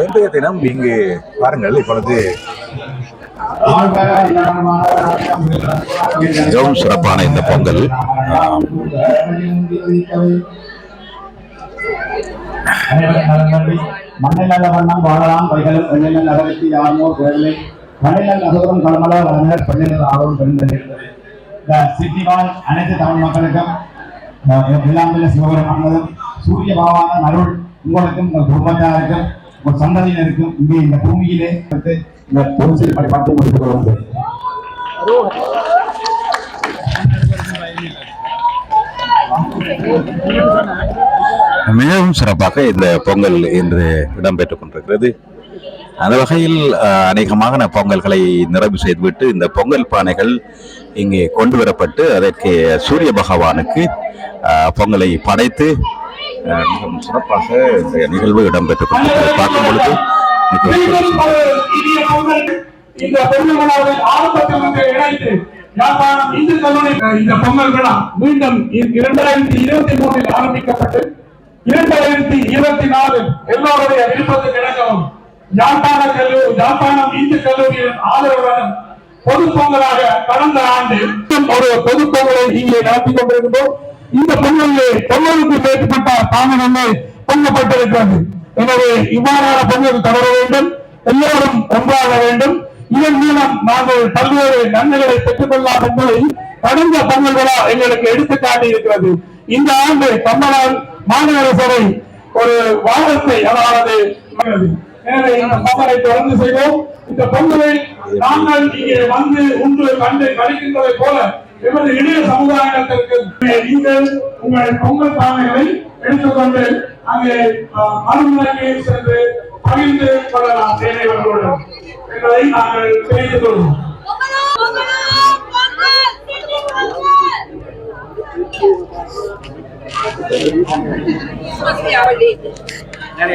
இன்றைய தினம் இங்கு பாருங்கள், இப்பொழுது மிகவும் சிறப்பான இந்த பொங்கல் மண்ணில் வண்ணம் வாழலாம் பைகளும் பெண்ணில் நகரத்தி யாமோர் வேலை மண்ணில் நகரும் களமலா வளர்னர் பெண்ணில் ஆர்வம் பெருந்தது. இந்த சிட்டிவால் அனைத்து தமிழ் மக்களுக்கும் இல்லாமல் சிவபெருமானதும் சூரிய பாவான அருள் உங்களுக்கும் உங்கள் குடும்பத்தாருக்கும் உங்கள் சந்ததியினருக்கும் இங்கே இந்த பூமியிலே இந்த பொருள் படைப்பாட்டை முடித்துக் கொள்வது. மிகவும் சிறப்பாக இந்த பொங்கல் இன்று இடம்பெற்றுக் கொண்டிருக்கிறது. அந்த வகையில் அநேகமான பொங்கல்களை நிறைவு செய்துவிட்டு இந்த பொங்கல் பானைகள் இங்கே கொண்டு வரப்பட்டு அதற்கு சூரிய பகவானுக்கு பொங்கலை படைத்து மிகவும் சிறப்பாக இந்த நிகழ்வு இடம்பெற்றுக் கொண்டிருக்கிறது. பார்க்கும் பொழுது இந்து கல்லூரி இந்த பொங்கல் விழா மீண்டும் 2023 ஆரம்பிக்கப்பட்டு 2024 எல்லோருடைய விருப்பத்துக்கு இணங்கவும் யாழ்ப்பாணம் இந்து கல்லூரியின் ஆதரவுடன் பொது பொங்கலாக கடந்த ஆண்டு ஒரு பொது பொங்கலை இங்கே நடத்தி கொண்டிருக்கிறோம். இந்த பொங்கலுக்கு மேற்பட்ட தாமதங்கள் பொங்கப்பட்டிருக்கிறது. எனவே இவ்வாறான பொங்கல் தொடர வேண்டும், எல்லோரும் ஒன்றாக வேண்டும். இதன் மூலம் நாங்கள் பல்வேறு நன்மைகளை பெற்றுக் கொள்ளலாம் என்பதை கடந்த பொங்கல் விழா எங்களுக்கு எடுத்துக்காட்டி இருக்கிறது. இந்த ஆண்டு கம்பளால் மாநகர சபை ஒரு வாரத்தை அதாவது எனவே இந்த பொங்கலை தொடர்ந்து செய்வோம். இந்த பொங்கலை நாங்கள் இங்கே வந்து உண்டு கண்டு கழிக்கின்றதை போல எமது இளைய சமுதாயத்திற்கு நீங்கள் உங்கள் பொங்கல் பானைகளை எடுத்துக்கொண்டு அங்கே மறுமுறைக்கு சென்று பகிர்ந்து கொள்ளலாம் தேவைகளோடு என்பதை நாங்கள் தெரிந்து கொள்வோம்.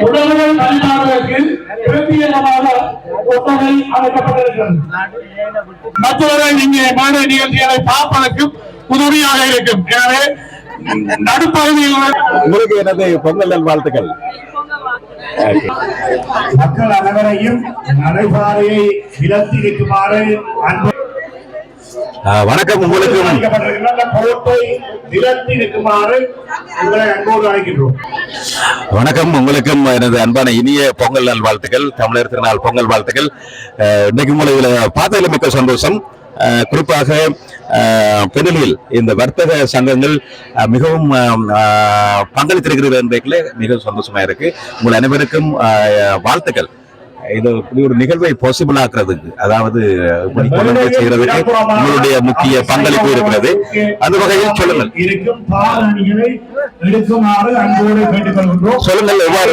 உடல்கள் கல்வியாளருக்கு பிரத்யேகமாக ஒப்பனை அமைக்கப்பட்டிருக்கிறது. மற்றவர்கள் இங்கே மாநில நிகழ்ச்சிகளை பார்ப்பதற்கு உதவியாக இருக்கும். எனவே நடுப்பகுதியில் உங்களுக்கு எனது பொங்கல் நல்வாழ்த்துக்கள். மக்கள் அனைவரையும் நடைபாதையை விலத்தி வைக்குமாறு வணக்கம். உங்களுக்கு வணக்கம். உங்களுக்கும் எனது அன்பான இனிய பொங்கல் நல்வாழ்த்துக்கள், தமிழர் திருநாள் பொங்கல் வாழ்த்துக்கள். இன்னைக்கு உங்களை பார்த்ததில் மிக்க சந்தோஷம். குறிப்பாக பெருளில் இந்த வர்த்தக சங்கங்கள் மிகவும் பங்களித்திருக்கிறது என்பதிலே மிகவும் சந்தோஷமா இருக்கு. உங்கள் அனைவருக்கும் வாழ்த்துக்கள். இது இப்படி ஒரு நிகழ்வை பாசிபிள் ஆக்குறதுக்கு, அதாவது செய்யறதுக்கு உங்களுடைய முக்கிய பங்களிப்பு இருக்கிறது. அந்த வகையில் சொல்லுங்கள். சொல்லுங்கள், எவ்வாறு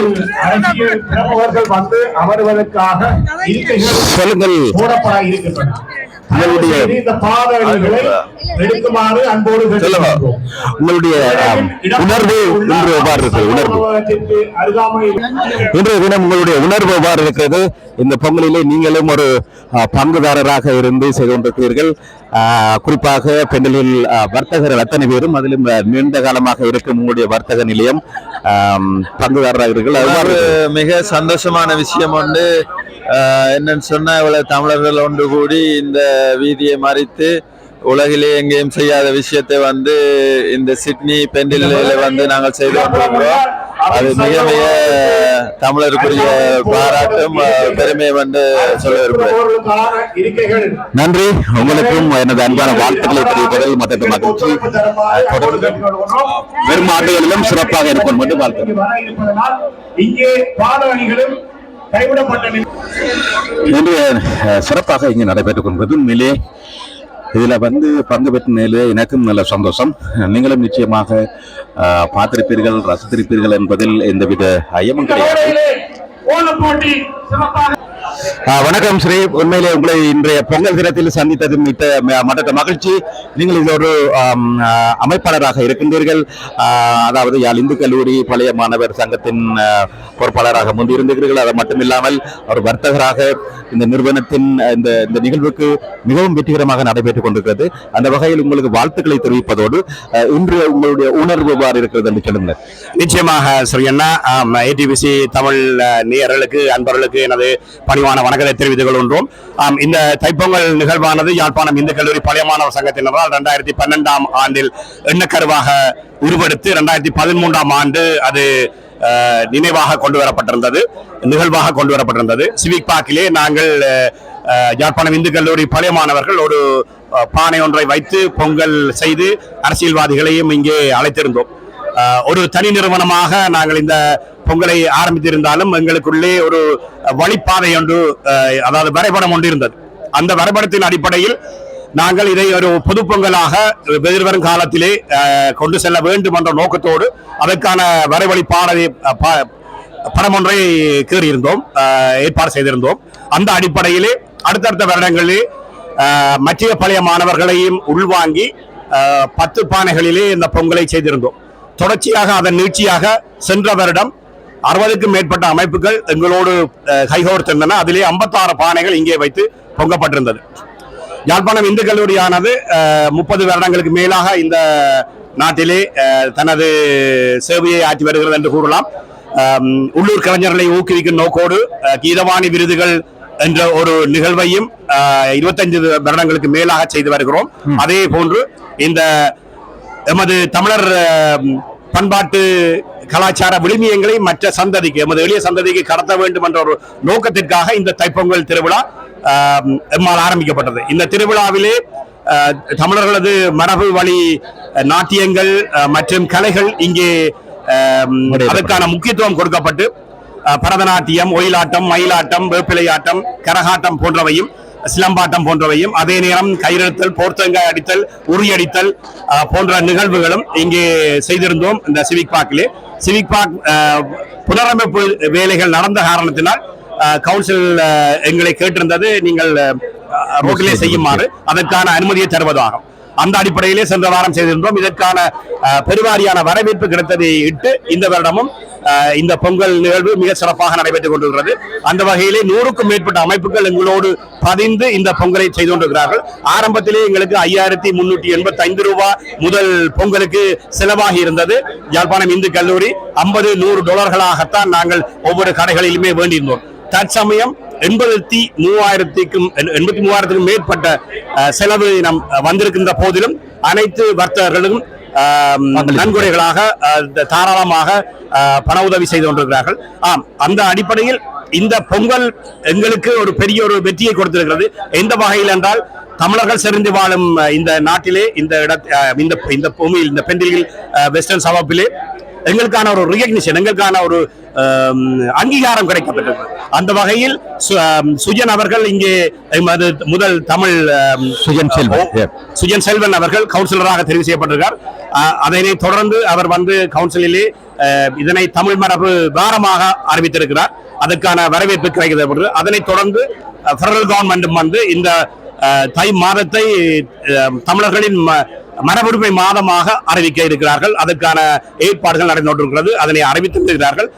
வந்து அமர்வதற்காக சொல்லுங்கள். உங்களுடைய உணர்வு இன்று எவ்வாறு இருக்கிறது? இன்றைய தினம் உங்களுடைய உணர்வு எவ்வாறு இருக்கிறது? இந்த பொங்கலிலே நீங்களும் ஒரு பங்குதாரராக இருந்து செய்து கொண்டிருக்கிறீர்கள். குறிப்பாக பெண்களில் வர்த்தகர்கள் அத்தனை பேரும் அதிலும் நீண்ட காலமாக இருக்கும் உங்களுடைய வர்த்தக நிலையம் பங்குதாரராக இருக்கிறீர்கள். மிக சந்தோஷமான விஷயம் ஒன்று என்னன்னு சொன்னா, இவ்வளவு தமிழர்கள் ஒன்று கூடி இந்த வீதியை மறித்து உலகிலே எங்கேயும் செய்யாத விஷயத்தை வந்து இந்த சிட்னி பெண்டில வந்து நாங்கள் செய்து கொண்டிருக்கிறோம். அது மிக மிக தமிழருக்குரிய பாராட்டும் பெருமையை வந்து சொல்ல விரும்புகிறேன். நன்றி. உங்களுக்கும் எனது அன்பான வாழ்த்துக்களை தெரிவிப்பதில் மற்ற மகிழ்ச்சி. வெறும் ஆண்டுகளிலும் சிறப்பாக இருக்கும் என்று வாழ்த்துக்கள். இங்கே பாடணிகளும் இன்று சிறப்பாக இங்கே நடைபெற்றுக் கொண்டது. உண்மையிலே இதுல வந்து பங்கு பெற்ற நிலையிலே எனக்கும் நல்ல சந்தோஷம். நீங்களும் நிச்சயமாக பார்த்திருப்பீர்கள், ரசித்திருப்பீர்கள் என்பதில் எந்தவித ஐயமும் கிடையாது. வணக்கம் ஸ்ரீ. உண்மையிலே உங்களை இன்றைய பொங்கல் தினத்தில் சந்தித்தது மற்ற மகிழ்ச்சி. நீங்கள் இதில் ஒரு அமைப்பாளராக இருக்கின்றீர்கள். அதாவது யாழ் இந்து கல்லூரி பழைய மாணவர் சங்கத்தின் பொறுப்பாளராக முன்னிருந்தீர்கள். அது மட்டுமில்லாமல் ஒரு வர்த்தகராக இந்த நிறுவனத்தின் இந்த நிகழ்வுக்கு மிகவும் வெற்றிகரமாக நடைபெற்றுக் கொண்டிருக்கிறது. அந்த வகையில் உங்களுக்கு வாழ்த்துக்களை தெரிவிப்பதோடு இன்று உங்களுடைய உணர்வு எவ்வாறு இருக்கிறது என்று சொல்லுங்கள். நிச்சயமாக ஸ்ரீயண்ணா, ஏடிபிசி தமிழ் நேயர்களுக்கு அன்பர்களுக்கு எனது பணிவான வணக்கத்தை தெரிவித்துக் கொள்கின்றோம். இந்த தைப்பொங்கல் நிகழ்வானது யாழ்ப்பாணம் இந்து கல்லூரி பழைய மாணவர் சங்கத்தினரால் 2012ஆம் ஆண்டில் எண்ணக்கருவாக உருவெடுத்து 2013ஆம் ஆண்டு அது நினைவாக கொண்டு வரப்பட்டிருந்தது, நிகழ்வாக கொண்டு வரப்பட்டிருந்தது. சிவிக் பார்க்கிலே நாங்கள் யாழ்ப்பாணம் இந்து கல்லூரி பழைய மாணவர்கள் ஒரு பானை ஒன்றை வைத்து பொங்கல் செய்து அரசியல்வாதிகளையும் இங்கே அழைத்திருந்தோம். ஒரு தனி நிறுவனமாக நாங்கள் இந்த பொங்கலை ஆரம்பித்திருந்தாலும் எங்களுக்குள்ளே ஒரு வழிப்பாதை ஒன்று, அதாவது வரைபடம் ஒன்று இருந்தது. அந்த வரைபடத்தின் அடிப்படையில் நாங்கள் இதை ஒரு பொது பொங்கலாக எதிர்வரும் காலத்திலே கொண்டு செல்ல வேண்டும் என்ற நோக்கத்தோடு அதற்கான வரைவழி படம் ஒன்றை கீறியிருந்தோம், ஏற்பாடு செய்திருந்தோம். அந்த அடிப்படையிலே அடுத்தடுத்த வருடங்களிலே மத்திய பழைய மாணவர்களையும் உள்வாங்கி 10 பானைகளிலே இந்த பொங்கலை செய்திருந்தோம். தொடர்ச்சியாக அதன் நீட்சியாக சென்ற வருடம் 60க்கும் மேற்பட்ட அமைப்புகள் எங்களோடு கைகோர்த்திருந்தன. அதிலே 56 பானைகள் இங்கே வைத்து பொங்கப்பட்டிருந்தது. யாழ்ப்பாணம் இந்து கல்லூரியானது 30 வருடங்களுக்கு மேலாக இந்த நாட்டிலே தனது சேவையை ஆற்றி வருகிறது என்று கூறலாம். உள்ளூர் கலைஞர்களை ஊக்குவிக்கும் நோக்கோடு கீதவாணி விருதுகள் என்ற ஒரு நிகழ்வையும் 25 வருடங்களுக்கு மேலாக செய்து வருகிறோம். அதே போன்று இந்த எமது தமிழர் பண்பாட்டு கலாச்சார விழுமியங்களை மற்ற சந்ததிக்கு, எமது எளிய சந்ததிக்கு கடத்த வேண்டும் என்ற ஒரு நோக்கத்திற்காக இந்த தைப்பொங்கல் திருவிழா எம்மால் ஆரம்பிக்கப்பட்டது. இந்த திருவிழாவிலே தமிழர்களது மரபு வழி நாட்டியங்கள் மற்றும் கலைகள் இங்கே அதற்கான முக்கியத்துவம் கொடுக்கப்பட்டு பரதநாட்டியம், ஒயிலாட்டம், மயிலாட்டம், வேப்பிலையாட்டம், கரகாட்டம் போன்றவையும், சிலம்பாட்டம் போன்றவையும், அதே நேரம் கயிறெழுத்தல், போர்த்தங்காய் அடித்தல், உரியடித்தல் போன்ற நிகழ்வுகளும் இங்கே செய்திருந்தோம். இந்த சிவிக் பார்க்கிலே சிவிக் பார்க் புனரமைப்பு வேலைகள் நடந்த காரணத்தினால் கவுன்சில் எங்களை கேட்டிருந்தது, நீங்கள் ரோட்டிலே செய்யுமாறு அதற்கான அனுமதியை தருவதாகும். அந்த அடிப்படையிலே சென்ற வாரம் செய்திருந்தோம். இதற்கான பெருவாரியான வரவேற்பு கிடைத்ததை இட்டு இந்த வருடமும் இந்த பொங்கல் நிகழ்வு மிக சிறப்பாக நடைபெற்றுக் கொண்டிருக்கிறது. அந்த வகையிலே 100க்கும் மேற்பட்ட அமைப்புகள் எங்களோடு பதிந்து இந்த பொங்கலை செய்து கொண்டிருக்கிறார்கள். ஆரம்பத்திலே எங்களுக்கு 5385 ரூபாய் முதல் பொங்கலுக்கு செலவாகி இருந்தது. யாழ்ப்பாணம் இந்து கல்லூரி $50-100 நாங்கள் ஒவ்வொரு கடைகளிலுமே வேண்டியிருந்தோம். தற்சமயம் 83,000க்கும் மேற்பட்ட செலவு நம் வந்திருக்கின்ற போதிலும் அனைத்து வர்த்தகர்களும் நன்கொடைகளாக தாராளமாக பண உதவி செய்து கொண்டிருக்கிறார்கள். அந்த அடிப்படையில் இந்த பொங்கல் எங்களுக்கு ஒரு பெரிய ஒரு வெற்றியை கொடுத்திருக்கிறது. எந்த வகையில் என்றால், தமிழர்கள் செறிந்து வாழும் இந்த நாட்டிலே, இந்த பூமியில், இந்த பெண்டில் வெஸ்டர்ன் சவாப்பிலே எங்களுக்கான ஒரு ரிகக்னிஷன், எங்களுக்கான ஒரு அங்கீகாரம் கிடைக்கப்பட்டது. அந்த வகையில் சுஜன் அவர்கள் இங்கே முதல் தமிழ் சுஜன் செல்வன் அவர்கள் கவுன்சிலராக தெரிவு செய்யப்பட்டிருக்கார். அதனை தொடர்ந்து அவர் வந்து கவுன்சிலிலே இதனை தமிழ் மரபு வாரமாக அறிவித்திருக்கிறார். அதற்கான வரவேற்பு கிடைக்கிறது. அதனைத் தொடர்ந்து பெடரல் கவர்மெண்ட்டும் வந்து இந்த தை மாதத்தை தமிழர்களின் மரபுரிமை மாதமாக அறிவிக்க இருக்கிறார்கள். அதற்கான ஏற்பாடுகள் நடந்து கொண்டிருக்கிறது. அதனை அறிவித்திருக்கிறார்கள்.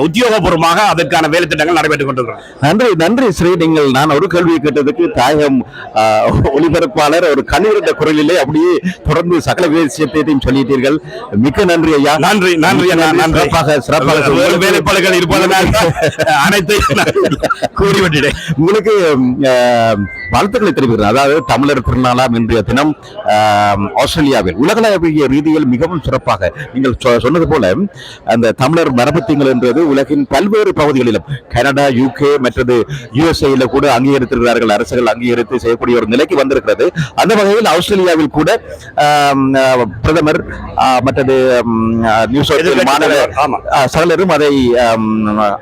உத்தியோகபூர்வமாக அதற்கான வேலை திட்டங்கள் நடைபெற்றுக் கொண்டிருக்கிறது. நன்றி ஸ்ரீ. நான் ஒரு கேள்வியை கேட்டதுக்கு தாயகம் ஒளிபரப்பாளர் ஒரு கண்ணீர்ந்த குரலிலே அப்படியே தொடர்ந்து சகல விஷயத்தையும் சொல்லிட்டீர்கள். மிக்க நன்றி ஐயா. நன்றி. சிறப்பாக வேலைப்பாடுகள் இருப்பதனால் அனைத்தையும் கூறிவிட்டேன். உங்களுக்கு வாழ்த்துக்களை தெரிவிக்கிறேன். அதாவது தமிழர் திருநாளாம் இன்றைய தினம் ஆஸ்திரேலியாவில் உலகளாவிய ரீதியில் மிகவும் சிறப்பாக நீங்கள் சொன்னது போல அந்த தமிழர் மரபு திங்கள் என்றது உலகின் பல்வேறு பகுதிகளிலும், கனடா, UK மற்றது USA கூட அங்கீகரித்திருக்கிறார்கள். அரசுகள் அங்கீகரித்து செய்யக்கூடிய ஒரு நிலைக்கு வந்திருக்கிறது. அந்த வகையில் ஆஸ்திரேலியாவில் கூட பிரதமர் மற்றது சகலரும் அதை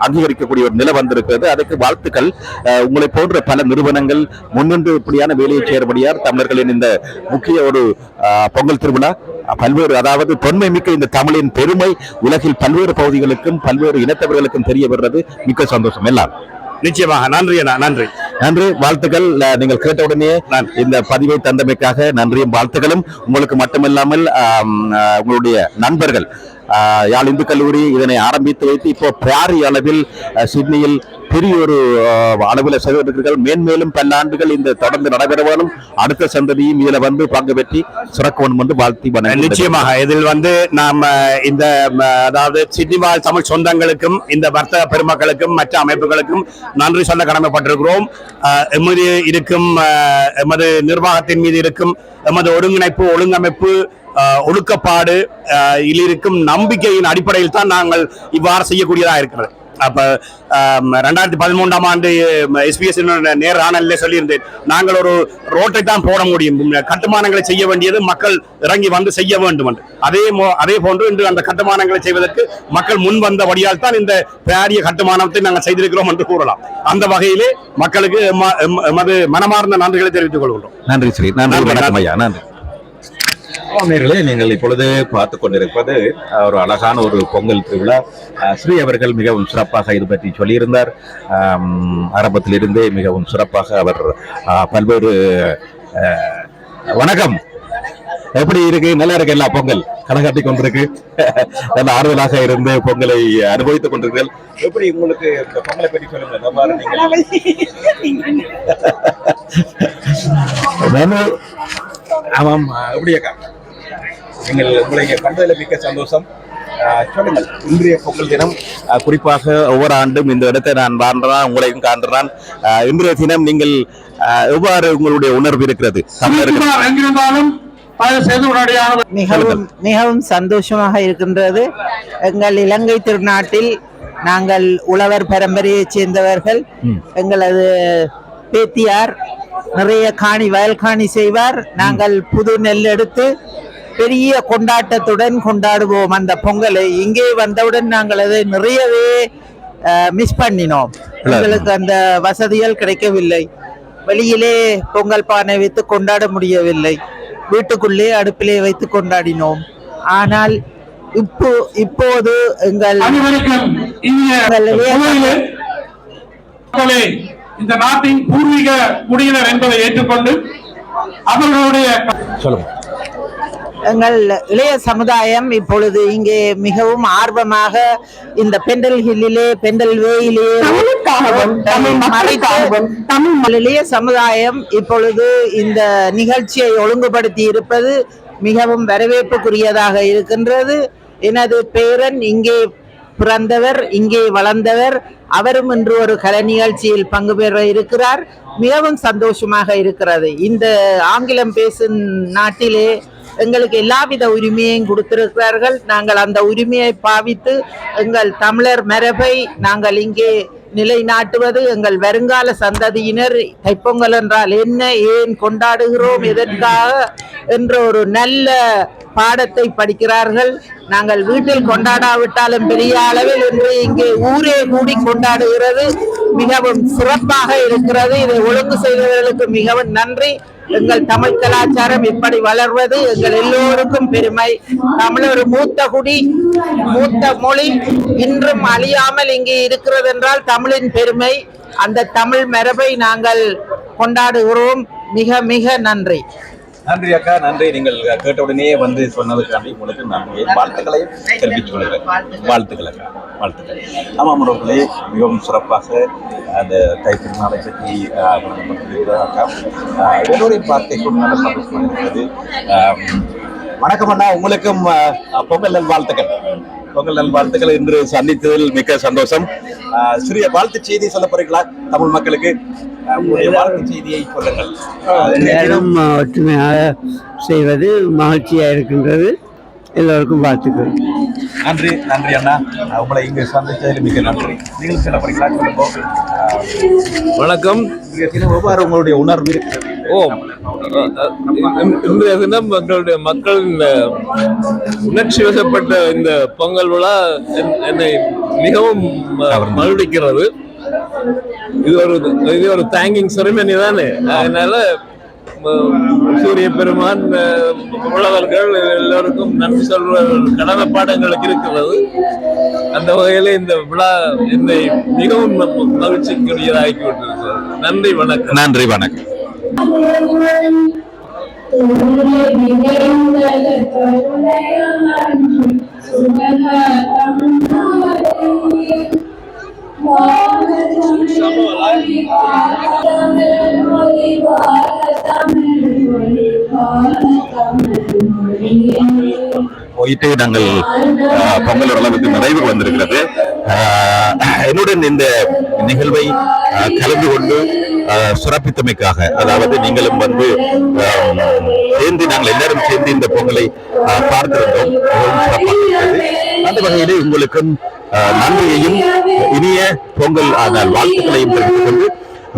அங்கீகரிக்கக்கூடிய ஒரு நிலை வந்திருக்கிறது. அதற்கு வாழ்த்துக்கள். உங்களை போன்ற பல நிறுவனங்கள் முன்னின்று இப்படியான வேலையை செய்யபடியார் தமிழர்களின் இந்த முக்கிய ஒரு பொங்கல் திருவிழா பல்வேறு, அதாவது தொன்மை மிக்க இந்த தமிழின் பெருமை உலகில் பல்வேறு பகுதிகளுக்கும் பல்வேறு இனத்தவர்களுக்கும் தெரிய வருவது மிக்க சந்தோஷம். எல்லாம் நிச்சயமாக நன்றி அண்ணா, நன்றி. நன்றி, வாழ்த்துக்கள். நீங்கள் கேட்டவுடனே இந்த பதிவை தந்தமைக்காக நன்றியும் வாழ்த்துக்களும். உங்களுக்கு மட்டுமில்லாமல் உங்களுடைய நண்பர்கள் யாழ் இந்து கல்லூரி இதனை ஆரம்பித்து வைத்து இப்போ பாரிய அளவில் சிட்னியில் பெரிய ஒரு அளவில் செய்திருக்கிறீர்கள். மேன்மேலும் பல்லாண்டுகள் இந்த தொடர்ந்து நடைபெற வேணும். அடுத்த சந்ததியும் இதுல வந்து பங்கு பெற்றி சிறக்கணும் என்று வாழ்த்தி நிச்சயமாக இதில் நாம் இந்த அதாவது சிட்னி வாழ் தமிழ் சொந்தங்களுக்கும் இந்த வர்த்தக பெருமக்களுக்கும் மற்ற அமைப்புகளுக்கும் நன்றி சொல்ல கடமைப்பட்டிருக்கிறோம். எமது இருக்கும் எமது நிர்வாகத்தின் மீது இருக்கும் எமது ஒருங்கிணைப்பு ஒழுங்கமைப்பு ஒழுக்கப்பாடு இதில் இருக்கும் நம்பிக்கையின் அடிப்படையில் தான் நாங்கள் இவ்வாறு செய்யக்கூடியதாக இருக்கிறது. அப்ப 2013ஆம் ஆண்டு SBS நேர்காணலில் சொல்லியிருந்தேன், நாங்கள் ஒரு ரோட்டை தான் போட முடியும், கட்டுமானங்களை செய்ய வேண்டியது மக்கள் இறங்கி வந்து செய்ய வேண்டும் என்று. அதே போன்று இன்று அந்த கட்டுமானங்களை செய்வதற்கு மக்கள் முன் வந்தபடியால் தான் இந்த பாரிய கட்டுமானத்தை நாங்கள் செய்திருக்கிறோம் என்று கூறலாம். அந்த வகையிலே மக்களுக்கு எமது மனமார்ந்த நன்றிகளை தெரிவித்துக் கொள்கிறோம். நன்றி ஸ்ரீ. நன்றி. நேயர்களே, நீங்கள் இப்பொழுது பார்த்து கொண்டிருப்பது ஒரு அழகான ஒரு பொங்கல் திருவிழா. ஸ்ரீ அவர்கள் மிகவும் சிறப்பாக இது பற்றி சொல்லியிருந்தார். ஆரம்பத்திலிருந்தே மிகவும் சிறப்பாக அவர் பல்வேறு வணக்கம், எப்படி இருக்கு? நல்லா இருக்கு, எல்லா பொங்கல் கணக்காட்டி கொண்டிருக்கு. நல்ல ஆறுதலாக இருந்து பொங்கலை அனுபவித்துக் கொண்டிருக்கிறீர்கள். எப்படி உங்களுக்கு பொங்கலை பற்றி சொல்லுங்க. ஆமாம், எப்படியாக்கா நீங்கள் உங்களை கண்டதில் மிக்க சந்தோஷம். சொல்லுங்கள், இன்றைய பொங்கல் தினம் குறிப்பாக ஒவ்வொரு ஆண்டும் இந்த இடத்தை நான் வாழ்ந்தான், உங்களையும் காண்றான். இன்றைய தினம் நீங்கள் எவ்வாறு உங்களுடைய உணர்வு இருக்கிறது? மிகவும் சந்தோஷமாக இருக்கின்றது. எங்கள் இலங்கை திருநாட்டில் நாங்கள் உழவர் பரம்பரையைச் சேர்ந்தவர்கள். எங்களது பேத்தியார் நிறைய வயல் காணி செய்வார். நாங்கள் புது நெல் எடுத்து பெரிய கொண்டாட்டத்துடன் கொண்டாடுவோம் அந்த பொங்கலை. இங்கே வந்தவுடன் நாங்கள் அதை நிறையவே மிஸ் பண்ணினோம். எங்களுக்கு அந்த வசதிகள் கிடைக்கவில்லை. வெளியிலே பொங்கல் பானை வைத்து கொண்டாட முடியவில்லை. வீட்டுக்குள்ளே அடுப்பிலே வைத்து கொண்டாடினோம். ஆனால் இப்போது எங்கள் இந்த நாட்டின் பூர்வீக குடியினர் என்பதை ஏற்றுக்கொண்டு அவர்களுடைய எங்கள் இளைய சமுதாயம் இப்பொழுது இங்கே மிகவும் ஆர்வமாக இந்த பெண்டல் ஹில்லிலே பெண்டல் வேயிலே இளைய சமுதாயம் இப்பொழுது இந்த நிகழ்ச்சியை ஒழுங்குபடுத்தி இருப்பது மிகவும் வரவேற்புக்குரியதாக இருக்கின்றது. எனது பேரன் இங்கே பிறந்தவர், இங்கே வளர்ந்தவர். அவரும் இன்று ஒரு கலை நிகழ்ச்சியில் பங்கு பெற இருக்கிறார். மிகவும் சந்தோஷமாக இருக்கிறது. இந்த ஆங்கிலம் பேசும் நாட்டிலே எங்களுக்கு எல்லாவித உரிமையையும் கொடுத்திருக்கிறார்கள். நாங்கள் அந்த உரிமையை பாவித்து எங்கள் தமிழர் மரபை நாங்கள் இங்கே நிலைநாட்டுவது, எங்கள் வருங்கால சந்ததியினர் தைப்பொங்கல் என்றால் என்ன, ஏன் கொண்டாடுகிறோம், எதற்காக என்ற ஒரு நல்ல பாடத்தை படிக்கிறார்கள். நாங்கள் வீட்டில் கொண்டாடாவிட்டாலும் பெரிய அளவில் இன்று இங்கே ஊரே கூடி கொண்டாடுகிறது. மிகவும் சிறப்பாக இருக்கிறது. இதை ஒழுங்கு செய்தவர்களுக்கு மிகவும் நன்றி. எங்கள் தமிழ் கலாச்சாரம் இப்படி வளர்வது எங்கள் எல்லோருக்கும் பெருமை. தமிழ் ஒரு மூத்த குடி, மூத்த மொழி, இன்றும் அழியாமல் இங்கே இருக்கிறது என்றால் தமிழின் பெருமை. அந்த தமிழ் மரபை நாங்கள் கொண்டாடுகிறோம். மிக மிக நன்றி. நன்றி அக்கா, நன்றி. நீங்கள் கேட்டவுடனே வந்து சொன்னதுக்காண்டி உங்களுக்கு நன்றி, வாழ்த்துக்களையும் தெரிவித்துக் கொள்கிறேன். வாழ்த்துக்கள் அக்கா, வாழ்த்துக்கள். ஆமாம் அவர்களே, மிகவும் சிறப்பாக அந்த தைத்திருநாளை பற்றி அக்கா என்னுடைய வார்த்தை கொண்டு நல்ல சந்தோஷமாக இருக்கிறது. வணக்கம் அண்ணா, உங்களுக்கும் பொங்கல் நல் வாழ்த்துக்கள். பொங்கல் நல் வாழ்த்துக்கள். இன்று சந்தித்ததில் மிக்க சந்தோஷம். சிறிய வாழ்த்து செய்தி சொல்ல போறீங்களா தமிழ் மக்களுக்கு? வாழ்த்து செய்தியை சொல்லுங்கள். நேரம் ஒற்றுமையாக செய்வது மகிழ்ச்சியாக இருக்கின்றது. எல்லோருக்கும் வாழ்த்துக்கள். நன்றி, நன்றி அண்ணா. உங்களை இங்கு சந்தித்ததில் மிக நன்றி. நீங்கள் சொல்ல போறீங்களா? சொல்லுங்க. வணக்கம். எவ்வாறு உங்களுடைய உணர்வு இருக்கிறது? இன்றைய தினம் எங்களுடைய மக்களின் உணர்ச்சி வசப்பட்ட இந்த பொங்கல் விழா என்னை மிகவும் மகிழ்விக்கிறது. இது ஒரு தேங்கிங் செரிமனி தானே, அதனால சூரிய பெருமான், உழவர்கள் எல்லோருக்கும் நன்றி சொல்ற கடமை பாடங்களுக்கு இருக்கிறது. அந்த வகையில இந்த விழா என்னை மிகவும் மகிழ்ச்சிக்குரியதாக்கி விட்டிருக்கிறது. நன்றி, வணக்கம். நன்றி, வணக்கம். போயிட்டு நாங்கள் பொங்கல் அளவுக்கு நிறைவு வந்திருக்கிறது. என்னுடன் இந்த நிகழ்வை கலந்து கொண்டு சிறப்பித்தமைக்காக, அதாவது நீங்களும் வந்து சேர்ந்து நாங்கள் எல்லாரும் சேர்ந்து இந்த பொங்கலை பார்த்திருந்தோம். மிகவும் சிறப்பாக இருக்கிறது. அந்த வகையிலே உங்களுக்கும் நன்றியையும் இனிய பொங்கல் வாழ்த்துக்களையும் தெரிவித்துக் கொண்டு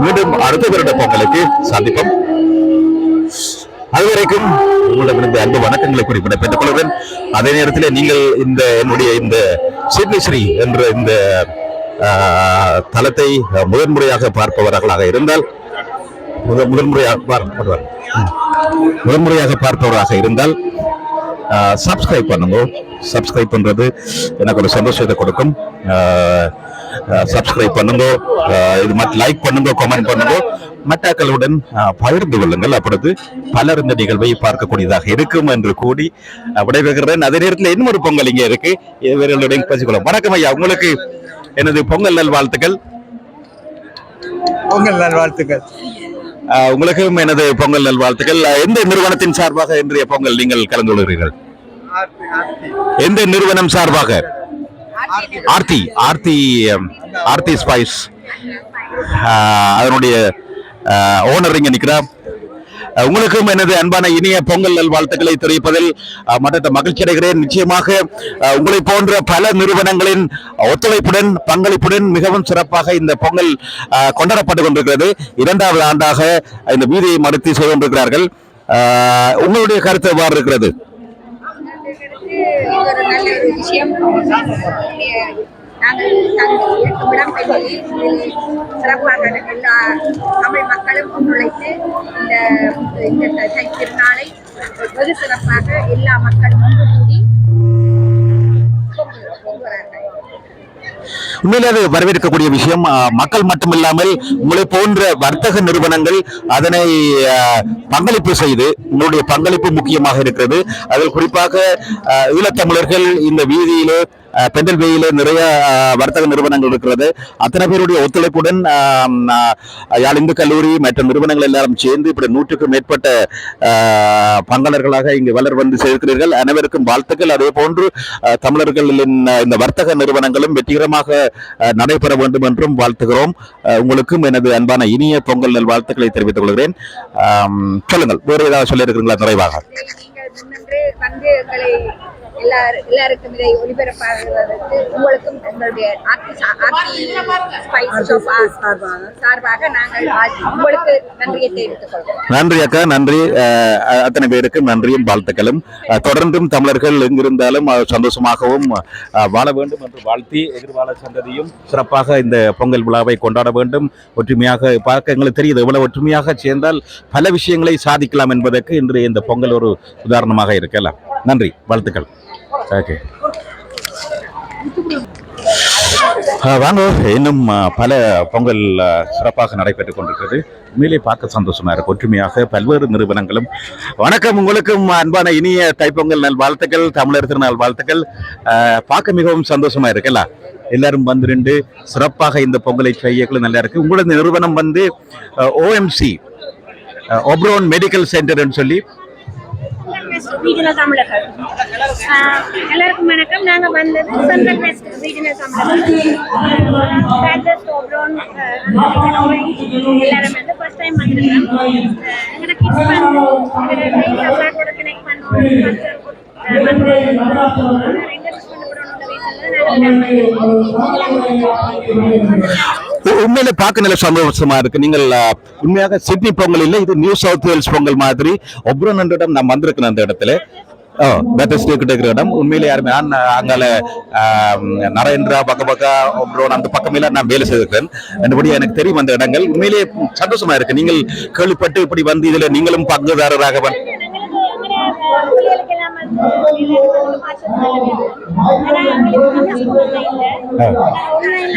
மீண்டும் அடுத்த வருட பொங்கலுக்கு சந்திப்போம். அதுவரைக்கும் உங்களிடமிருந்து அன்பு வணக்கங்களை குறிப்பிட பெற்றுக் கொள்கிறேன். அதே நேரத்தில் நீங்கள் என்னுடைய இந்த சிட்னி ஸ்ரீ என்ற இந்த தளத்தை முதன்முறையாக பார்ப்பவர்களாக இருந்தால் முதன்முறையாக பார்ப்பவராக இருந்தால் சப்ஸ்கிரைப் பண்ணுங்க. சப்ஸ்கிரைப் பண்றது எனக்கு ஒரு சந்தோஷத்தை கொடுக்கும். சப்ஸ்கிரைப் பண்ணுங்க, இது மட்டும் லைக் பண்ணுங்க, கமெண்ட் பண்ணுங்க, மற்றவர்களுடன் பகிர்ந்து கொள்ளுங்கள். அப்பொழுது பலர் இந்த நிகழ்வை பார்க்கக்கூடியதாக இருக்கும் என்று கூடி விடைபெறுகிறேன். அதே நேரத்தில் இன்னும் ஒரு பொங்கல் இங்கே இருக்கு, இவர்களுடன் பேசிக்கொள்ளும். வணக்கம் ஐயா, உங்களுக்கு எனது பொங்கல் நல்வாழ்த்துக்கள். பொங்கல் நல்வாழ்த்துக்கள். உங்களுக்கும் எனது பொங்கல் நல்வாழ்த்துக்கள். எந்த நிறுவனத்தின் சார்பாக இன்றைய பொங்கல் நீங்கள் கலந்து கொள்கிறீர்கள்? எந்த நிறுவனம் சார்பாக? ஆர்த்தி ஸ்பைஸ். அதனுடைய ஓனர் இங்க நிற்கிறார். உங்களுக்கும் எனது அன்பான இனிய பொங்கல் நல்வாழ்த்துக்களை தெரிவிப்பதில் மற்ற மகிழ்ச்சி அடைகிறேன். நிச்சயமாக உங்களை போன்ற பல நிறுவனங்களின் ஒத்துழைப்புடன் பங்களிப்புடன் மிகவும் சிறப்பாக இந்த பொங்கல் கொண்டாடப்பட்டுக் கொண்டிருக்கிறது. 2வது ஆண்டாக இந்த வீதியை மறுத்து செய்து கொண்டிருக்கிறார்கள். உங்களுடைய கருத்து எவ்வாறு இருக்கிறது? ஒரு நல்ல ஒரு விஷயம். நாங்கள் சிறப்பாக எல்லா தமிழ் மக்களும் ஒன்றுழைத்து இந்த தை திருநாளை வெகு சிறப்பாக எல்லா மக்களும் ஒன்று கூடி கொண்டுவரார்கள். உண்மையிலே அது வரவேற்கக்கூடிய விஷயம். மக்கள் மட்டுமில்லாமல் உங்களை போன்ற வர்த்தக நிறுவனங்கள் அதனை பங்களிப்பு செய்து, உங்களுடைய பங்களிப்பு முக்கியமாக இருக்கிறது. அதில் குறிப்பாக ஈழத்தமிழர்கள் இந்த வீதியிலே பெண்டல் வேயிலே நிறைய வர்த்தக நிறுவனங்கள் இருக்கிறது. அத்தனை பேருடைய ஒத்துழைப்புடன் யாழ் இந்து கல்லூரி மற்ற நிறுவனங்கள் எல்லாரும் சேர்ந்து இப்படி 100க்கும் மேற்பட்ட பங்காளர்களாக இங்கு வளர் வந்து சேர்க்கிறீர்கள். அனைவருக்கும் வாழ்த்துக்கள். அதே போன்று தமிழர்களின் இந்த வர்த்தக நிறுவனங்களும் வெற்றிகரமாக நடைபெற வேண்டும் என்றும் வாழ்த்துகிறோம். உங்களுக்கும் எனது அன்பான இனிய பொங்கல் நல் வாழ்த்துக்களை தெரிவித்துக் கொள்கிறேன். சொல்லுங்கள், வேறு ஏதாவது சொல்லி இருக்கிறீங்களா நிறைவாக? எல்லாருக்கும் இதை ஒளிபரப்பாகுவதற்கு உங்களுக்கும் உங்களுடைய சார்பாக நாங்கள் உங்களுக்கு நன்றியை தெரிவித்துக் கொள்கிறோம். நன்றி அக்கா, நன்றி. அத்தனை பேருக்கும் நன்றியும் வாழ்த்துக்களும். தொடர்ந்தும் தமிழர்கள் எங்கிருந்தாலும் சந்தோஷமாகவும் வாழ வேண்டும் என்று வாழ்த்தி, எதிர்கால சந்ததியும் சிறப்பாக இந்த பொங்கல் விழாவை கொண்டாட வேண்டும். ஒற்றுமையாக பார்க்க எங்களுக்கு தெரியுது, எவ்வளவு ஒற்றுமையாக சேர்ந்தால் பல விஷயங்களை சாதிக்கலாம் என்பதற்கு இன்று இந்த பொங்கல் ஒரு உதாரணமாக இருக்கலாம். நன்றி, வாழ்த்துக்கள். ஓகே, வாங்க. இன்னும் பல பொங்கல் சிறப்பாக நடைபெற்றுக் கொண்டிருக்கிறது. உண்மையிலே பார்க்க சந்தோஷமா இருக்கு. ஒற்றுமையாக பல்வேறு நிறுவனங்களும். வணக்கம், உங்களுக்கும் அன்பான இனிய தைப்பொங்கல் நல் வாழ்த்துக்கள், தமிழர் திருநாள் வாழ்த்துக்கள். பார்க்க மிகவும் சந்தோஷமா இருக்குல்ல? எல்லாரும் வந்து சிறப்பாக இந்த பொங்கலை செய்யக்குள்ள நல்லா இருக்கு. உங்களோட நிறுவனம் வந்து OMC ஒப்ரோன் மெடிக்கல் சென்டர்னு சொல்லி. தமிழர்கள் எல்லாருக்கும் வணக்கம். நாங்க வந்தது சென்ட்ரல் வெஸ்ட் ரீஜனல் தமிழர்கள். எல்லாரும் வந்து ஃபர்ஸ்ட் டைம் வந்திருக்கோம். எங்களோட கிட்ஸ் வந்து எங்களோட கனெக்ட் பண்ணுவோம். உண்மையில பார்க்க நல்ல சந்தோஷமா இருக்கு. நீங்கள் உண்மையாக சிட்னி பொங்கல் இல்லை, இது நியூ சவுத் வேல்ஸ் பொங்கல் மாதிரி. ஒப்ரோன் என்ற இடம் நான் வந்திருக்கேன். அந்த இடத்துல கிட்ட இருக்கிற இடம் உண்மையிலே யாருமே அங்கால நரேந்திரா பக்க ஒப்ரோன் அந்த பக்கமெல்லாம் நான் வேலை செய்திருக்கிறேன். என்படி எனக்கு தெரியும் அந்த இடங்கள். உண்மையிலே சந்தோஷமா இருக்கு. நீங்கள் கேள்விப்பட்டு இப்படி வந்து இதுல நீங்களும் பங்குதாரராக பிள்ளைகளுக்கெல்லாம் வந்து மாற்றங்கள் வேணும். ஏன்னா எங்களுக்கு வந்து ஸ்கூல்ல இல்லை, ஆன்லைன்ல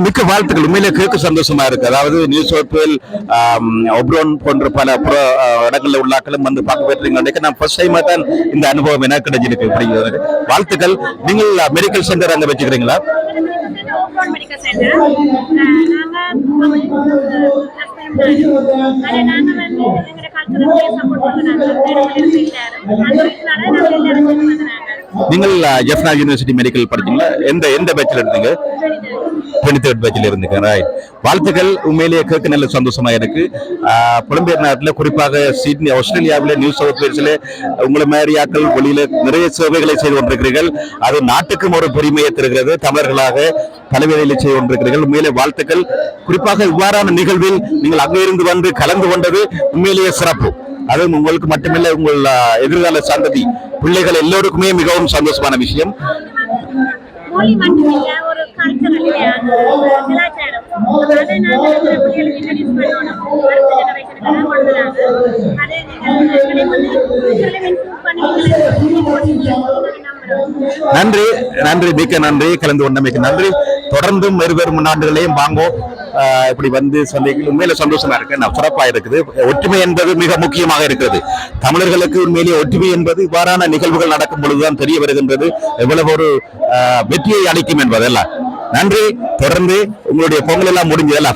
மிக்க வாழ்த்துக்கள். உண்மையிலே கேட்க சந்தோஷமா இருக்கு. அதாவது நியூ சவுத் வேல், ஒப்ரோன் போன்ற பல இடங்களில் உள்ளாக்களும் வந்து பார்க்க பெற்றீங்க. நான் ஃபர்ஸ்ட் டைமா தான் இந்த அனுபவம் எனக்கு கிடைச்சிருக்கு. அப்படிங்கிறது வாழ்த்துக்கள். நீங்கள் மெடிக்கல் சென்டர் அங்க வச்சுக்கிறீங்களா? நீங்கள் ஜெஃப்னா யூனிவர்சிட்டி மெடிக்கல் படிச்சீங்களா? எந்த பேட்ச்ல இருந்தீங்க? 23rd பேட்ச்ல இருந்தீங்க. ரைட். வாழ்த்துக்கள். உண்மையிலேயே கேட்க நல்ல சந்தோஷமா இருக்கு. புலம்பெயர் நாட்டில், குறிப்பாக சிட்னி, ஆஸ்திரேலியாவில், நியூ சவுத் வேல்ஸ்ல உங்களை மாதிரி ஆட்கள் வெளியில நிறைய சேவைகளை செய்து கொண்டிருக்கிறீர்கள். அது நாட்டுக்கும் ஒரு பெருமையை தருகிறது. தமிழர்களாக பலவேளையில செய்து கொண்டிருக்கிறீர்கள். உண்மையிலே வாழ்த்துக்கள். குறிப்பாக இவ்வாறான நிகழ்வில் நீங்கள் அங்கே இருந்து வந்து கலந்து கொண்டது உண்மையிலேயே சிறப்பு. அது உங்களுக்கு மட்டுமில்லை, உங்கள் எதிர்கால சந்ததி பிள்ளைகள் எல்லோருக்குமே மிகவும் சந்தோஷமான விஷயம். மொழி மட்டுமில்லை, ஒரு கல்ச்சர் இல்லையா, கலாச்சாரம். அதை நாங்கள் பிள்ளைகளுக்கு இன்ட்ரடியூஸ் பண்ணணும். அடுத்த ஜெனரேஷனுக்கு கொடுக்குறாங்க. அதை எங்களை வந்து இம்ப்ரூவ் பண்ணி நன்றி. மிக்க நன்றி. கலந்து கொண்டமைக்கு நன்றி. தொடர்ந்தும் வெறும் நாடுகளையும் வாங்கோ. இப்படி வந்து சந்தைகள் உண்மையில சந்தோஷமா இருக்கு. சிறப்பா இருக்குது. ஒற்றுமை என்பது மிக முக்கியமாக இருக்கிறது. தமிழர்களுக்கு உண்மையிலேயே ஒற்றுமை என்பது இவ்வாறான நிகழ்வுகள் நடக்கும் பொழுதுதான் தெரிய வருகின்றது. எவ்வளவு ஒரு வெற்றியை அளிக்கும் என்பதல்ல. நன்றி. தொடர்ந்து உங்களுடைய பொங்கல் எல்லாம் முடிஞ்சதல்ல,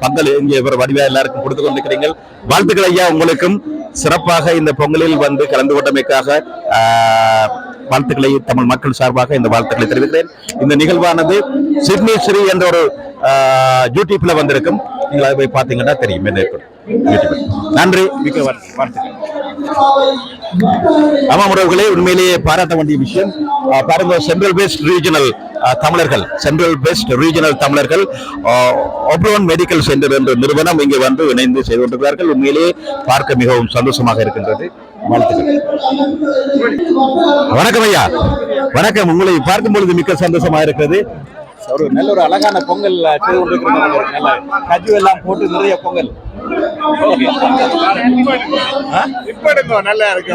பொங்கல் இங்கே வடிவா எல்லாருக்கும் கொடுத்து கொண்டிருக்கிறீர்கள். வாழ்த்துக்கள் ஐயா. உங்களுக்கும் சிறப்பாக இந்த பொங்கலில் வந்து கலந்து கொண்டமைக்காக வாழ்த்துக்களை தமிழ் மக்கள் சார்பாக இந்த வாழ்த்துக்களை தெரிவிக்கிறேன். இந்த நிகழ்வானது சிட்னி ஸ்ரீ என்ற ஒரு யூடியூப்ல வந்திருக்கும். நீங்கள் அதை போய் பார்த்தீங்கன்னா தெரியும். நன்றி. மிக்க வாழ்த்துக்கள். ஆமாம் உறவுகளே, உண்மையிலேயே பாராட்ட வேண்டிய விஷயம். பாருங்க, சென்ட்ரல் பெஸ்ட் ரீஜனல் தமிழர்கள் ஒப்ரோன் மெடிக்கல் சென்டர் என்ற நிறுவனம் இங்கே வந்து இணைந்து செய்து கொண்டிருக்கிறார்கள். உண்மையிலேயே பார்க்க மிகவும் சந்தோஷமாக இருக்கின்றது. வாழ்த்துக்கள். வணக்கம் ஐயா. வணக்கம். உங்களை பார்க்கும் பொழுது மிக்க சந்தோஷமா இருக்கிறது. ஒரு நல்ல ஒரு அழகான பொங்கல் செய்து கொண்டிருக்கிறாங்க. கஜு எல்லாம் போட்டு நிறைய பொங்கல். நல்லா இருக்கு.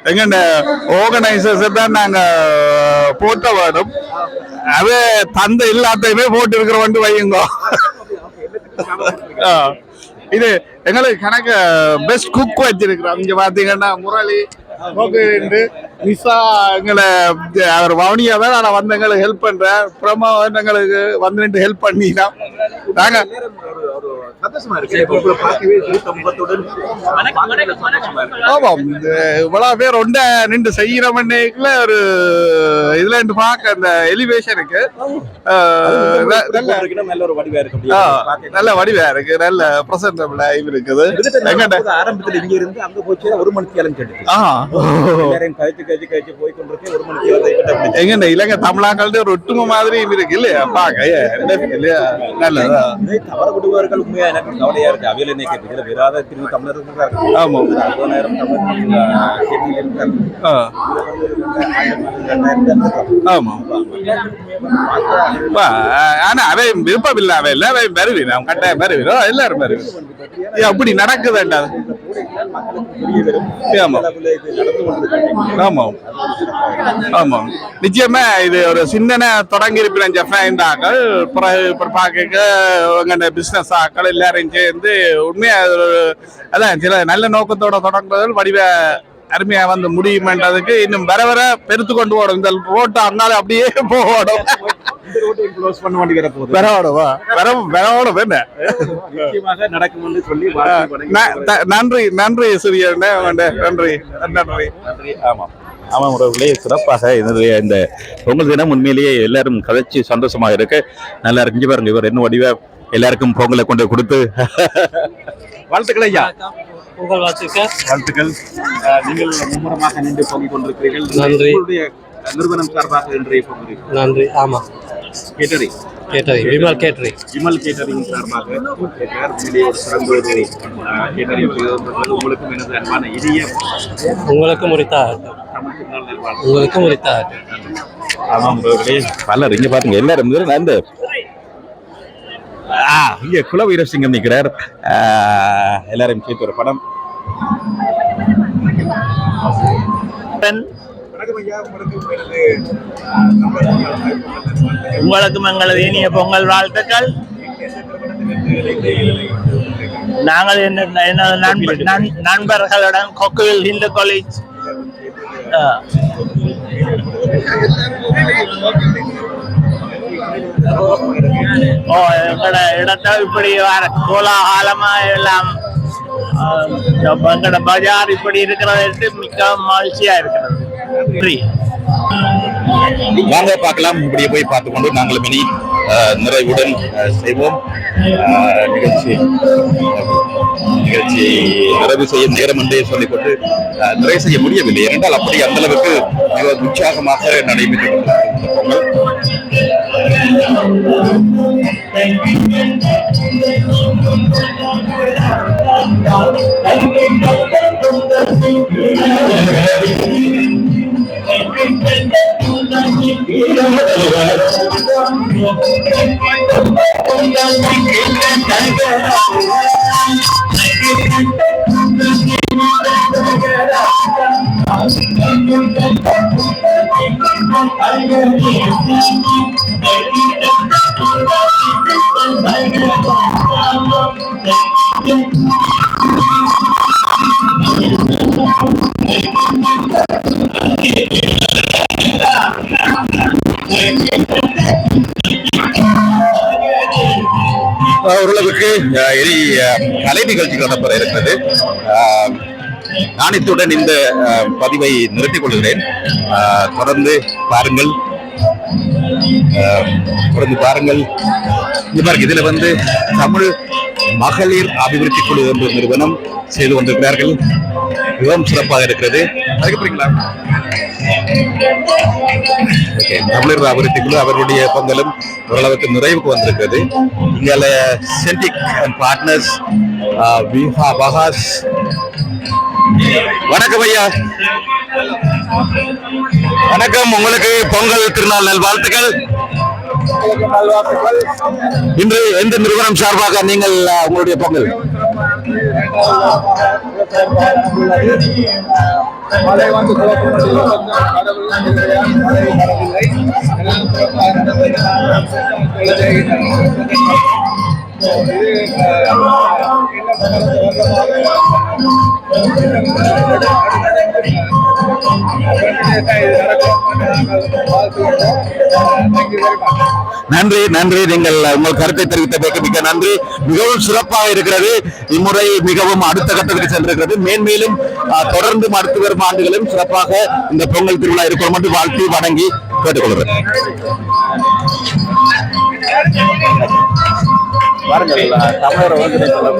எங்க ஆர்கனைசர்ஸ் தான் நாங்க போட்ட வேணும். அது தந்தை எல்லாத்தையுமே போட்டு இருக்கிற வையுங்க. இது எங்களுக்கு கணக்கு பெஸ்ட் குக் வச்சிருக்கிறோம். இங்க பாத்தீங்கன்னா முரளி நிசா எங்களை அவர் வவுனியா தான் நான் வந்து எங்களுக்கு ஹெல்ப் பண்றேன். அப்புறமா எங்களுக்கு வந்து ஹெல்ப் பண்ணினா நாங்க ஆமாம். இவ்வளவு பேர் ஒண்ட நின்று செய்யற மண்ணுக்குள்ள ஒரு இதுல பார்க்க அந்த எலிவேஷனுக்கு நல்ல வடிவா இருக்கு. நல்ல பிரசன்டபிளா இருக்குது. ஆரம்பத்துல இங்க இருந்து அங்க போச்சு 1 மணிக்கு எங்க இலங்கை தமிழாக்கள் ஒரு ஒட்டுமை மாதிரி இருக்கு இல்லையா பாக்க இல்லையா? நல்லதா தவறப்படுபவர்கள் உண்மையா எனக்கு கவலையா இருக்கு. அவையில இன்னைக்கு விராத திரும்பி தமிழர். ஆமா. ஆமா. ஆனா அவை விருப்பம் இல்ல. அவை இல்ல அவை வருவீங்க கட்டாயம் வருவீங்க. எல்லாரும் வருவீங்க. அப்படி நடக்குதுண்டா. ஆமாம். நிச்சயமா இது ஒரு சின்ன தொடங்கி இருப்பின் ஜெஃப்னாக்கள் பிசினஸ் ஆக்கள் எல்லாரையும் சேர்ந்து உண்மையா அதான் சில நல்ல நோக்கத்தோட தொடங்குறதுகள் வடிவ அருமையா வந்து முடியுமென்றதுக்கு இன்னும் வர வர பெருத்து கொண்டு போடும். இந்த ரோட்டை அங்கால அப்படியே போடும். நன்றி சிறிய நன்றி. ஆமாம். ஆமாம் உறவுகளே, சிறப்பாக இதனுடைய இந்த பொங்கல் தினம் உண்மையிலேயே எல்லாரும் கதைச்சு சந்தோஷமாக இருக்கு. நல்லா இருக்கு. இங்க பாருங்க, இவர் என்ன வடிவ எல்லாருக்கும் பொங்கலை கொண்டு கொடுத்து வாழ்த்துக்கள் ஐயா. பொங்கல் வாழ்த்துக்கள். நீங்கள் மும்முரமாக நின்று பொங்கிக் கொண்டிருக்கிறீர்கள். நன்றி. உங்களுடைய நிறுவனம் சார்பாக இன்றைய பொங்கல் நன்றி. ஆமா, கேட்டரிங் விமல் கேட்டரிங் சார்பாக ஒரு சிறந்த ஒரு கேட்டரிங் உங்களுக்கும் எனது அன்பான இனிய உங்களுக்கும் உரித்தாகட்டும். உங்களுக்கும் உரித்தாகட்டும். ஆமாம் உறவுகளே, பலர் இங்க பாருங்க, எல்லாரும் அந்த இங்க குல வீரசிங்கம் நிற்கிறார். எல்லாரும் சேர்த்து ஒரு படம். உங்களுக்கும் எங்களது இனிய பொங்கல் வாழ்த்துக்கள். நாங்கள் எனது நண்பர்களுடன் கொக்குவில் இந்து காலேஜ் எங்களோட இடத்தை இப்படி கோலாகாலமா எல்லாம் எங்களோட பஜார் இப்படி இருக்கிறது மிக்க மகிழ்ச்சியா இருக்கிறது. நன்றி. வாங்க பார்க்கலாம். இப்படியே போய் பார்த்துக்கொண்டு நாங்களும் இனி நிறைவுடன் செய்வோம். நிகழ்ச்சி நிறைவு செய்யும் நேரம் என்றே சொல்லிக்கொண்டு நிறைவு செய்ய முடியவில்லை. என்றால் அப்படி அந்த அளவுக்கு மிக உற்சாகமாக நடைபெற்று ஓரளவுக்கு இனி கலை நிகழ்ச்சிகள் நடைபெற இருக்கிறது. நான் இத்துடன் இந்த பதிவை நிறுத்திக் கொள்கிறேன். தொடர்ந்து பாருங்கள். இதுல தமிழ் மகளிர் அபிவிருத்தி குழு என்ற நிறுவனம் செய்து கொண்டிருக்கிறார்கள். மிகவும் சிறப்பாக இருக்கிறது. தமிழர் அபிவிருத்தி குழு அவர்களுடைய பொங்கலும் ஓரளவுக்கு நிறைவுக்கு வந்திருக்கிறது. இங்கால சென்டிக் அண்ட் பார்ட்னர்ஸ் பகாஸ். வணக்கம் ஐயா. வணக்கம். உங்களுக்கு பொங்கல் திருநாள் நல்வாழ்த்துக்கள். இன்று எந்த நிறுவனம் சார்பாக நீங்கள் உங்களுடைய பொங்கல்? நன்றி நன்றி. நீங்கள் உங்கள் கருத்தை தெரிவித்ததற்கு மிக நன்றி. மிகவும் சிறப்பாக இருக்கிறது. இம்முறை மிகவும் அடுத்த கட்டத்துக்கு சென்றிருக்கிறது. மேன்மேலும் தொடர்ந்து அடுத்து வரும் ஆண்டுகளும் சிறப்பாக இந்த பொங்கல் திருவிழா இருக்கிறோம் என்று வாழ்த்தி வணங்கி கேட்டுக்கொள்கிறேன். தமிழர் அவருடைய பொங்கல்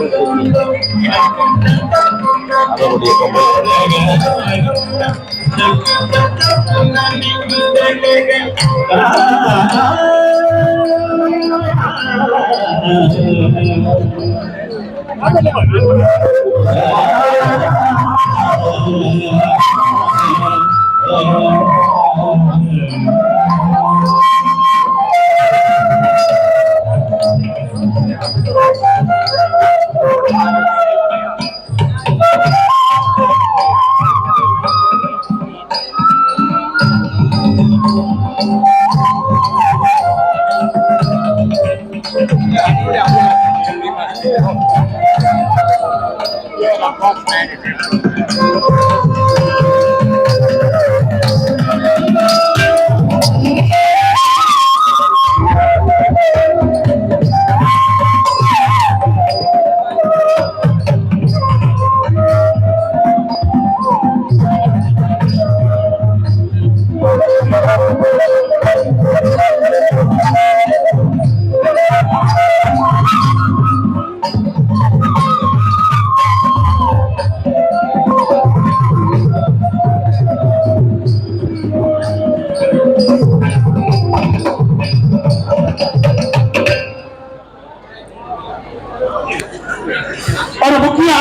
ஒரு முக்கிய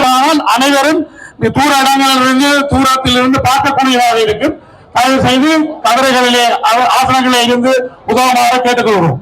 அனைவரும் தூர இடங்களிலிருந்து தூரத்திலிருந்து பார்க்கக்கூடியதாக இருக்கும். தயவு செய்து கதிரைகளிலே ஆசனங்களிலே இருந்து உதவுமாறு கேட்டுக்கொள்கிறோம்.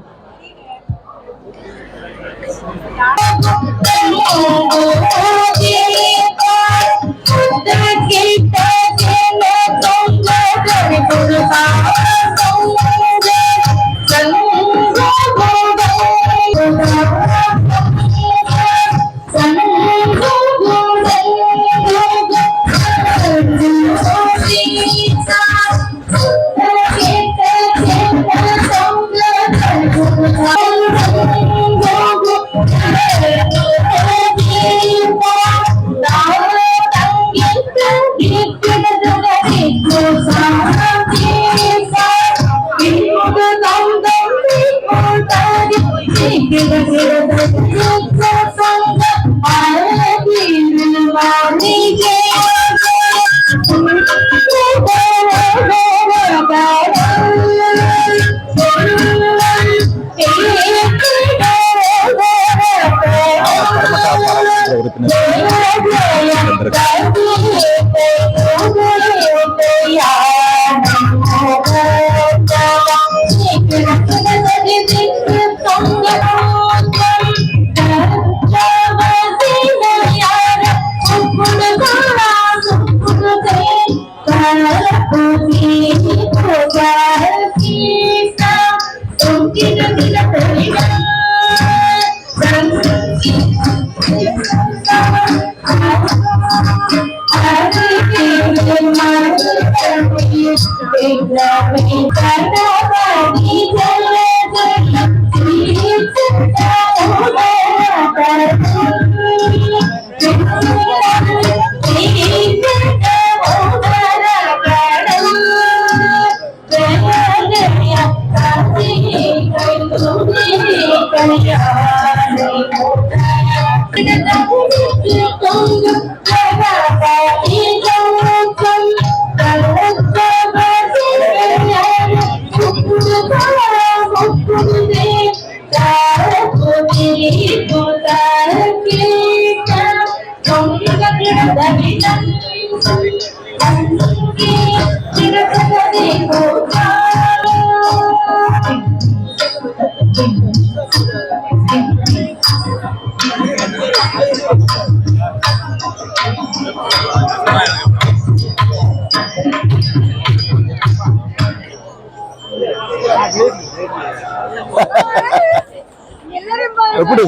எப்படி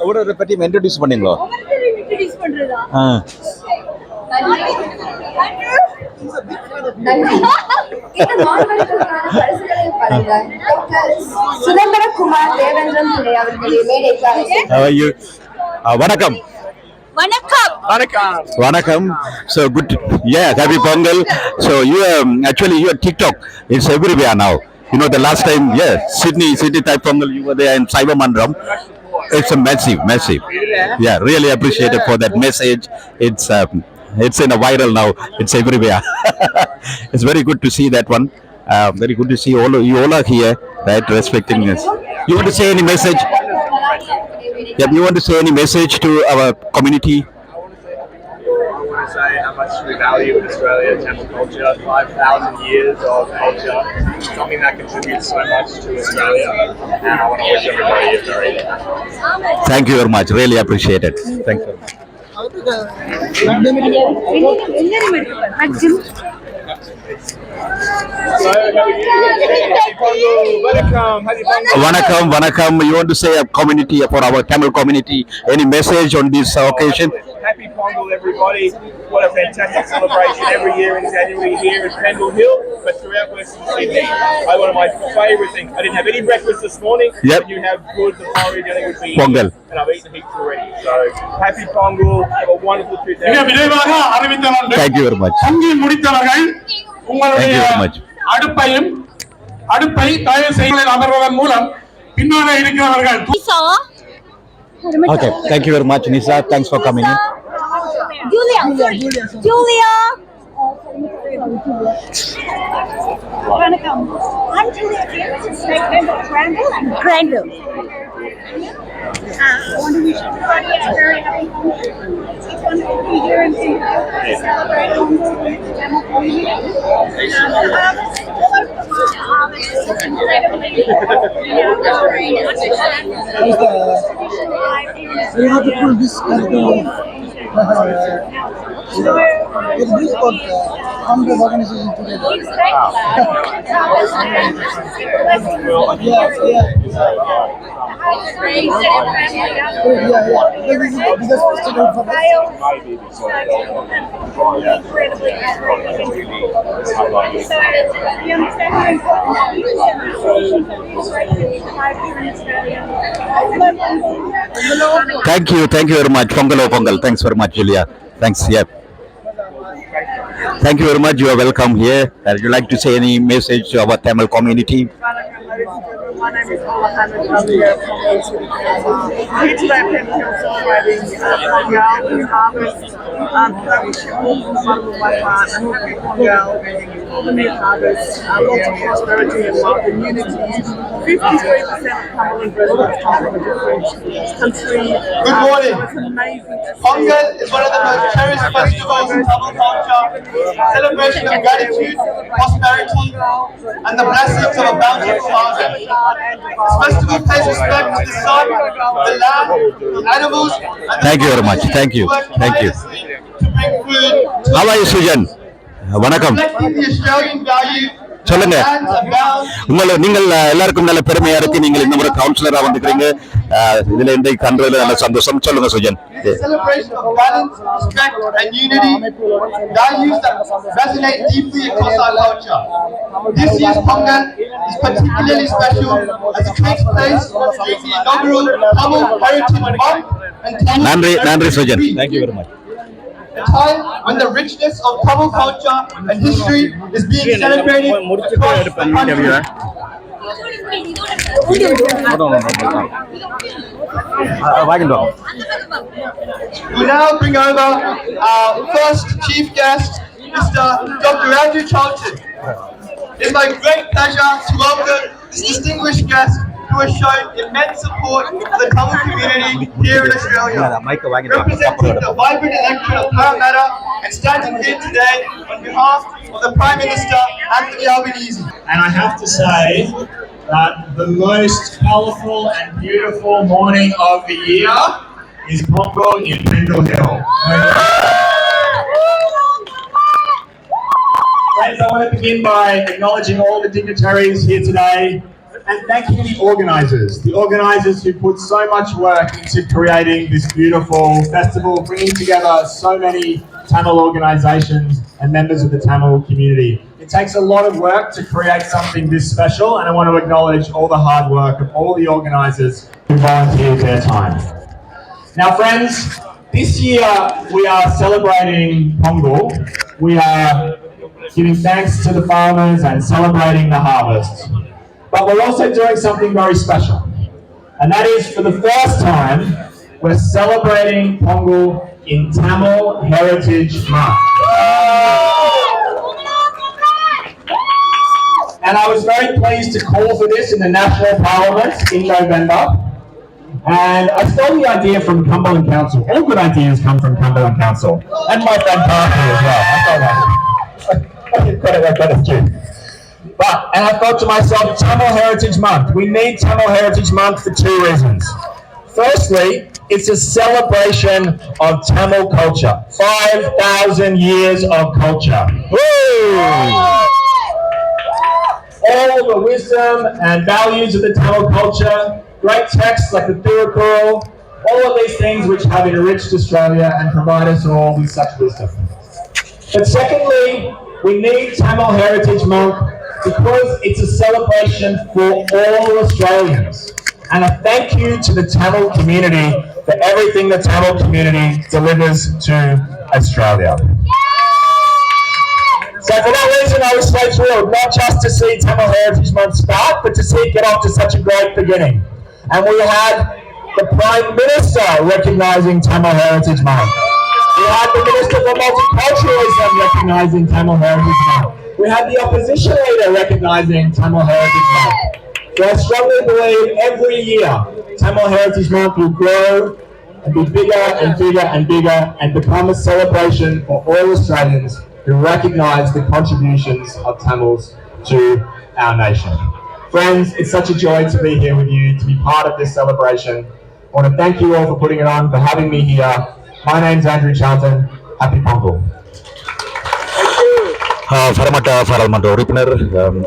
ஊடகத்தை பற்றி இன்ட்ரோடியூஸ் பண்ணீங்களோ? சுதந்திரகுமார் தேவேந்திரன் பிள்ளை அவர்களே மேடைக்கு வணக்கம். வணக்கம். Vanakkam. So good. Yeah, happy Pongal. So you actually your TikTok is everywhere now. You know the last time, yeah, Sydney type Pongal, you were there in Cyber Mandram. It's a massive. Yeah, really appreciated for that message. It's in a viral now. It's everywhere. It's very good to see that one. Very good to see you all are here, right? Respecting us. You want to say any message? Yeah, you want to say any message to our community? I want to say how much we value in Australia Tamil culture, 5,000 years of culture, something that contributes so much to Australia, and I want to wish everybody a very happy. Thank you very much. Really appreciate it. Thank you. Vanakkam. You want to say a community for our Tamil community? Any message on this occasion? Happy Pongal, everybody! What a fantastic celebration every year in January here at Pendle Hill, but throughout Western Sydney. One of my favourite things. I didn't have any breakfast this morning. Yep. And you have goods and porridge, and it would be Pongal. and I've eaten heaps already. So happy Pongal! Have a wonderful 2000. விரைவாக அறிவித்தவர்கள் Thank you very much. தங்கி முடித்தவர்கள் உங்களுடைய Thank you very much. அடுப்பை தயவு செய்து அமர்வதன் மூலம் பின்னாலே இருக்கிறவர்கள் Okay. Thank you very much, Nisa. Thanks for coming in. Julia. I'm Julia Granville. I want to wish everybody a very happy Home. It's wonderful to be here in Singapore to celebrate Home the Tamil community. The harvest, the harvest is incredibly We have to pull this it's this called Humble Organization together. This is the biggest festival for Thank you very much. Pongal. Thanks very much, Julia. Thanks. Yeah. Thank you very much. You are welcome here. Would you like to say any message to our Tamil community? My name is Ola Hamid. I'm here from here today at Penfield celebrating Pongal harvest. I wish you all from the bottom of my heart a happy Pongal, all the new harvest, lots of prosperity and love and unity. 53% of Cumberland residents come from a different country. Good morning. It's amazing. Pongal is one of the most cherished festivals in Tamil culture, celebration of gratitude, prosperity, and the blessings of a bountiful harvest. This festival pays respect to the sun, the land, the animals, and Thank you very much. Thank you. to bring food to How are you, Sujan? வணக்கம். reflecting the Australian value சொல்லுங்க. that lands abound. நீங்கள் எல்லாருக்கும் நல்ல பெருமையா இருக்கு. நீங்கள் இந்த முறை கவுன்சிலரா வந்துக்கிறீங்க. இதுல இன்றைக்கு கண்டதுல நல்ல சந்தோஷம். சொல்லுங்க Sujan. It's a celebration of balance, respect, and unity, values that resonate deeply across our culture. This year's Pongal is particularly special as it takes place during the inaugural Tamil Heritage Month and Tamil நன்றி Heritage Sujan. Week, Thank you very much. a time when the richness of Tamil culture and history is being celebrated across the country. We now bring over our first chief guest, Mr. Dr. Andrew Charlton. It's my great pleasure to welcome this distinguished guest who has shown immense support for the Tamil community here in Australia, representing the vibrant electorate of Parramatta and standing here today on behalf of the Prime Minister, Anthony Albanese. And I have to say that the most colourful and beautiful morning of the year is Pongal in Pendle Hill. Friends, I want to begin by acknowledging all the dignitaries here today and thanking the organisers who put so much work into creating this beautiful festival, bringing together so many Tamil organisations and members of the Tamil community. It takes a lot of work to create something this special, and I want to acknowledge all the hard work of all the organisers who volunteered their time. Now friends, this year we are celebrating Pongal. We are giving thanks to the farmers and celebrating the harvest. But we're also doing something very special. And that is, for the first time, we're celebrating Pongal in Tamil Heritage Month. And I was very pleased to call for this in the National Parliament in November. And I stole the idea from Cumberland Council. All good ideas come from Cumberland Council. And my friend Parker as well. I thought I give credit where credit's due. And I thought to myself, Tamil Heritage Month. We need Tamil Heritage Month for two reasons. Firstly, it's a celebration of Tamil culture. 5,000 years of culture. Woo! All the wisdom and values of the Tamil culture, great texts like the Thirukkural, all of these things which have enriched Australia and provide us all with such wisdom. But secondly, we need Tamil Heritage Month because it's a celebration for all Australians. And a thank you to the Tamil community for everything the Tamil community delivers to Australia. So for that reason, I was so thrilled, not just to see Tamil Heritage Month start, but to see it get off to such a great beginning. And we had the Prime Minister recognising Tamil Heritage Month. We had the Minister for Multiculturalism recognizing Tamil Heritage Month. We had the opposition leader recognizing Tamil Heritage Month. So I strongly believe every year Tamil Heritage Month will grow and be bigger and bigger and bigger and become a celebration for all Australians who recognise the contributions of Tamils to our nation. Friends, it's such a joy to be here with you, to be part of this celebration. I want to thank you all for putting it on, for having me here. My name's Andrew Charlton. Happy Pongal. பரமட்ட பாராளுமன்ற உறுப்பினர்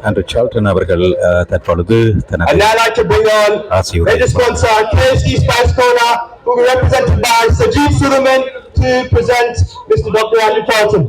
Andrew Charlton அவர்கள் தற்பொழுது I'd now like to bring on major sponsor KFC Spice Corner, who will be represented by Sajid Suleiman to present Mr. Dr. Andrew Charlton.